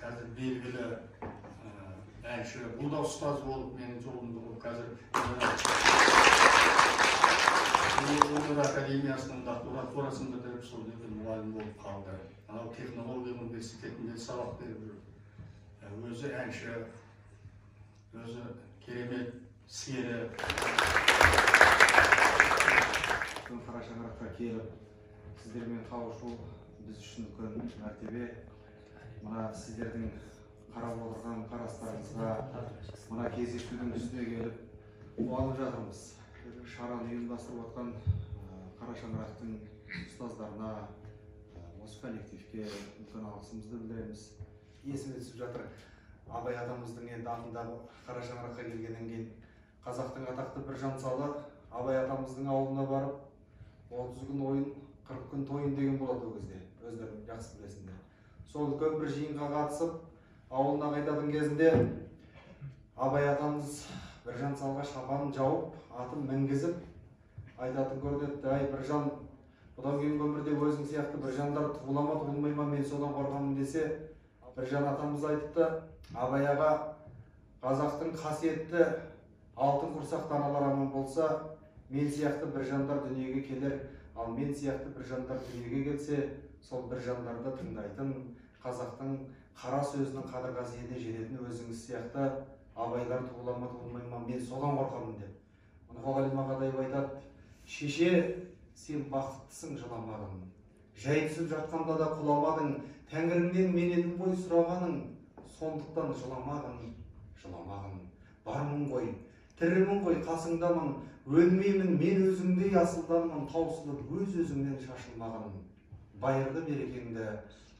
қазір белгілі әнші, бұл да ұстаз болып менің жолымды болып қазір өнер академиясының докторатурасын бітіріп сол жерде мұғалім болып қалды. Анау технология университетінде сабақ беріп жүр. Өзі әнші, өзі керемет сері. Қара шаңыраққа келіп, сіздермен қауышу біз үшін үлкен мәртебе. Мына сіздердің қарап отырған қарастарыңызға, мына кездесудің үстіне келіп, қуанып жатырмыз. Шараны ұйымдастырып отқан Қара шаңырақтың ұстаздарына, осы коллективке үлкен алғысымызды білдіреміз. Есіме түсіп жатыр, Абай атамыздың енді атындағы Қара шаңыраққа келгеннен кейін қазақтың атақты Біржан Салы Абай атамыздың ауылына барып, 30 күн ойын, 40 күн тойын деген болады ол кезде, өздерің жақсы білесіңдер. Сол үлкен бір жиынға қатысып, ауылына қайтатын кезінде Абай атамыз Біржан Салға шапанын жауып, атын мінгізіп, айтатын көрінеді, ай Біржан, бұдан кейін өмірде өзің сияқты Біржандар туыла ма, туылмай ма, мен содан қорқамын десе, Біржан атамыз айтыпты, Абай аға, қазақтың қасиетті алтын құрсақ даналар аман болса, мен сияқты Біржандар дүниеге келер, ал мен сияқты Біржандар дүниеге келсе, сол Біржандарды тыңдайтын, қазақтың қара сөзінің қадір-қасиетіне жететін өзіңіз сияқты Абайлар туыла ма, туылмай ма, мен содан қорқамын деп. Мұқағали Мақатаев айтады, шеше, сен бақыттысың, жыламадың. Жай түсіп жатқанда да құламадың, Тәңіріңнен мен едім ғой сұрағаның, сондықтан жыламағын. Бармын ғой, тірімін ғой, қасыңдамын, өлмеймін, мен өзіңдей асылданмын, таусылып өз-өзіңнен шашылмағын, байырды берекеңді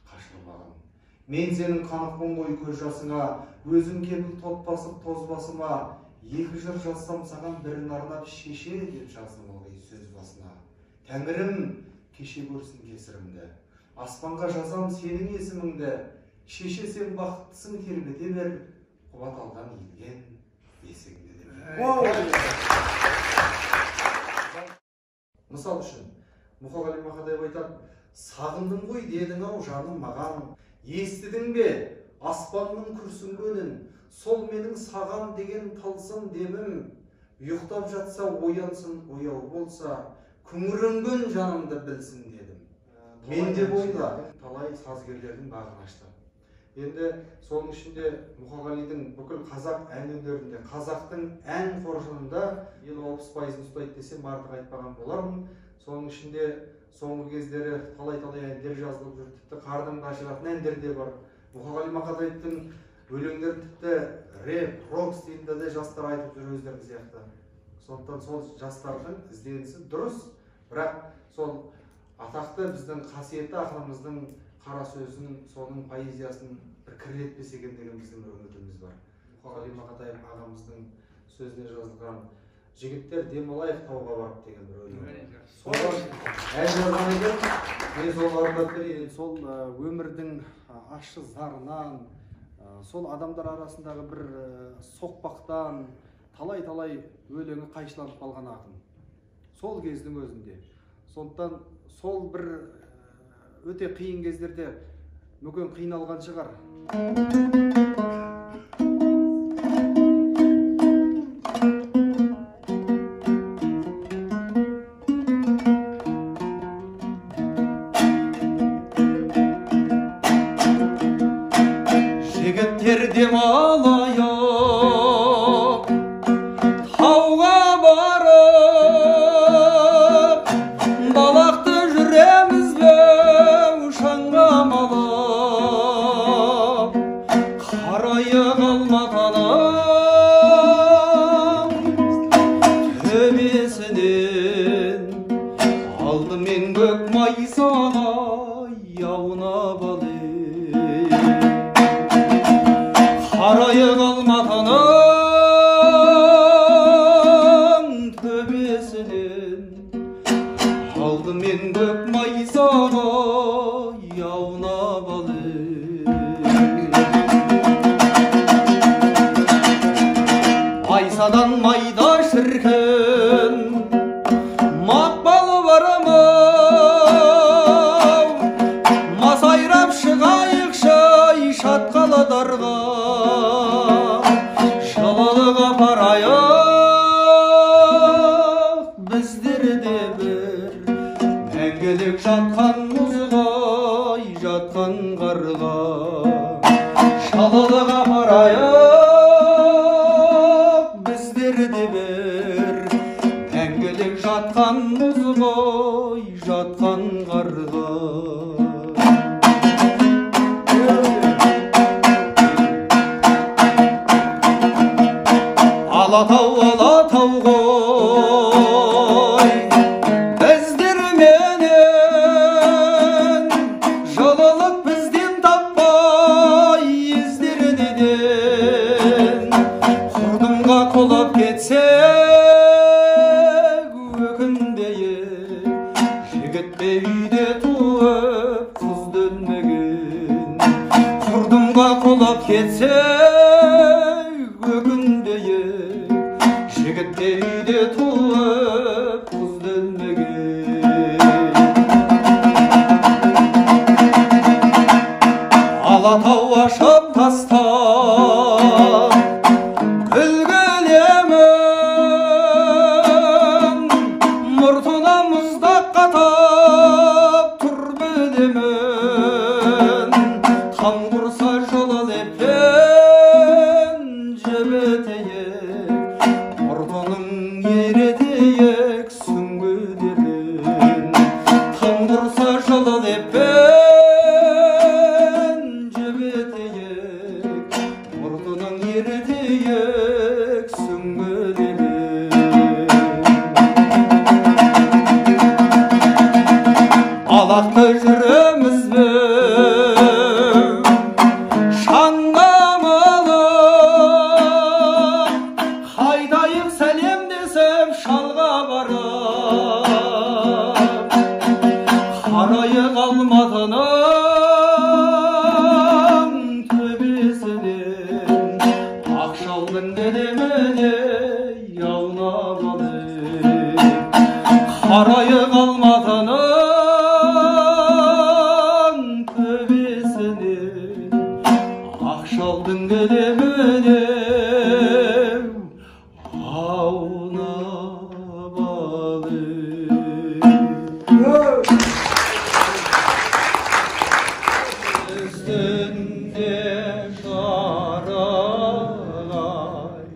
қашылмағын. Мен сенің қанықпын ғой көз жасыңа, өзің кепіл тот басып тоз басыма, екі жыр жазсам саған бірін арнап шеше деп жаздым ылғи сөз басына. Тәңірім кеше көрсін кесірімді, аспанға жазам сенің есіміңді, шеше сен бақыттысың тербете бер, қуат алдан елген есіңді деп. Мысал үшін, Мұқағали Мақатаев айтады, сағындым ғой дедің ау жаным маған, естідің бе аспанның күрсінгенін, сол менің саған деген тылсым демім, ұйықтап жатса оянсын, ояу болса, күңіренген жанымды білсін дедім. Мен де бойда талай сазгерлердің бағын ашты. Енді соның ішінде Мұқағалидың бүкіл қазақ ән өнерінде, қазақтың ән қоржынында 50-60% ұстайды десем артық айтпаған болармын. Соның ішінде соңғы кездері талай-талай әндер жазылып жүр, тіпті қардың қашыратын әндер де бар. Мұқағали Мақатаевтың өлеңдер тіпті рэп, рок стилінде де жастар айтып жүр өздерің сияқты. Сондықтан сол жастардың ізденісі дұрыс, бірақ сол атақты біздің қасиетті ақынымыздың қара сөзін, соның поэзиясын бір кірлетпесе екен деген біздің бір үмітіміз бар. Мұқағали Мақатаев ағамыздың сөзіне жазылған жігіттер демалайық тауға барып деген бір өлең. Содан ән жазған екен, мен сол орындап берейін. Сол өмірдің ащы зарынан, сол адамдар арасындағы бір соқпақтан талай-талай өлеңі қайшыланып қалған ақын. Сол кездің өзінде. Сондықтан сол бір өте қиын кездерде мүмкін қиналған шығар. Жігіттер демалайық, тауға барып, балақты жүреміз бе шаңға малып, қарайық алматаның төбесінен, алдымен көк майсаға яунап алып. Қарайық дарға жылылық апарайық біздер де бір мәңгілік жатқан мұзғай жатқан қарға жылылық апарайық біздер де бір мәңгілік жатқан мұзғай жатқан қарға Алатау, Алатау ғой біздер менен жылылық бізден таппай ездерінен құрдымға құлап кетсек өкінбейік жігітте үйде туып қызды өлмеген құрдымға құлап кетсек өкінбейік жігітте үйде туып қызды өлмеген Алатау ашып тастап күлгілемін мұртына мұздақ қатап тұр білемін там құрса жылы леппен жібітейік мұртының еретейік сүңгідерін там құрса жылы леппен жібітейік мұртының еретейік сүңгідерін алақты жүремізбен шаңдамалы қайтайық сәлемдесіп шалға барып қарайық алматының төбесінен ақшалдың дедеміне аунап алып қарайық алматының төбесінен ақшалдың дедеміне аунап алып үстінде жарығай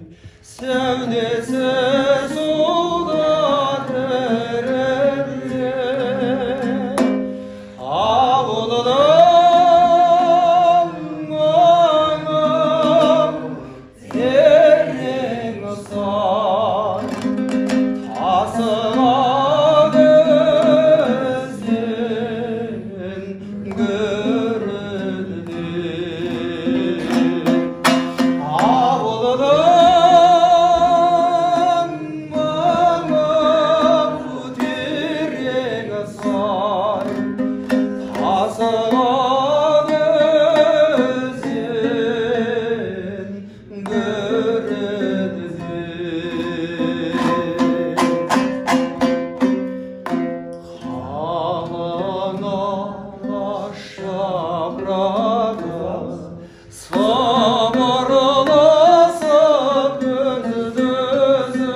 сәулесі суда тірілген ауылдың маңы терең ұзай тасыған өзен гүрілдеп ауылдың маңы терең ұзай тасыған өзен гүрілдеп қалың ағаш жапырағы сыбырласып өзі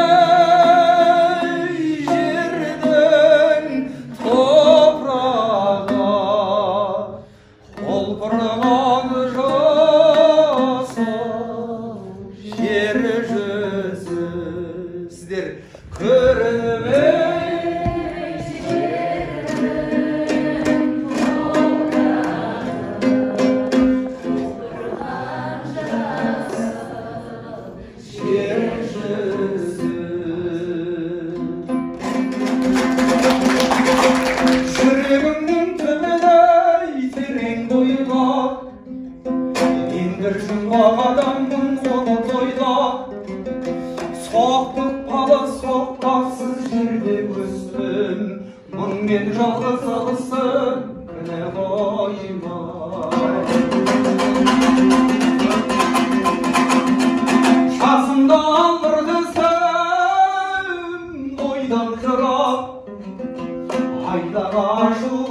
көрінмей жердің топырағы құлпырған жасыл жер жүзі сіздер көрінбей жердің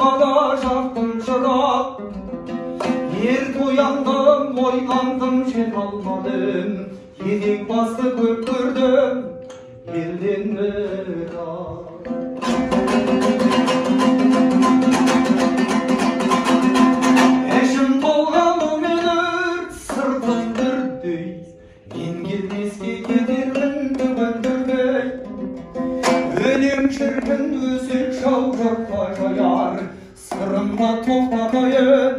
ortada jaktım şırap. Erте oyandım, ойландым, жете алмадым. Етек басты көп көрдім, елден бетар. Ішім толған мен өрт, сыртым дүрдей. Мен келмеске кетермін түгіндірмей. Өлең шіркін өсек жау-жұртқа жаяр. Сырымға тоқтамайын,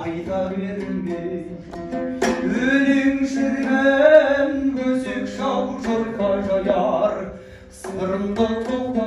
айта бермей. Өлең шіркін өсек жау-жұртқа жаяр. Сырымға тоқтамайын.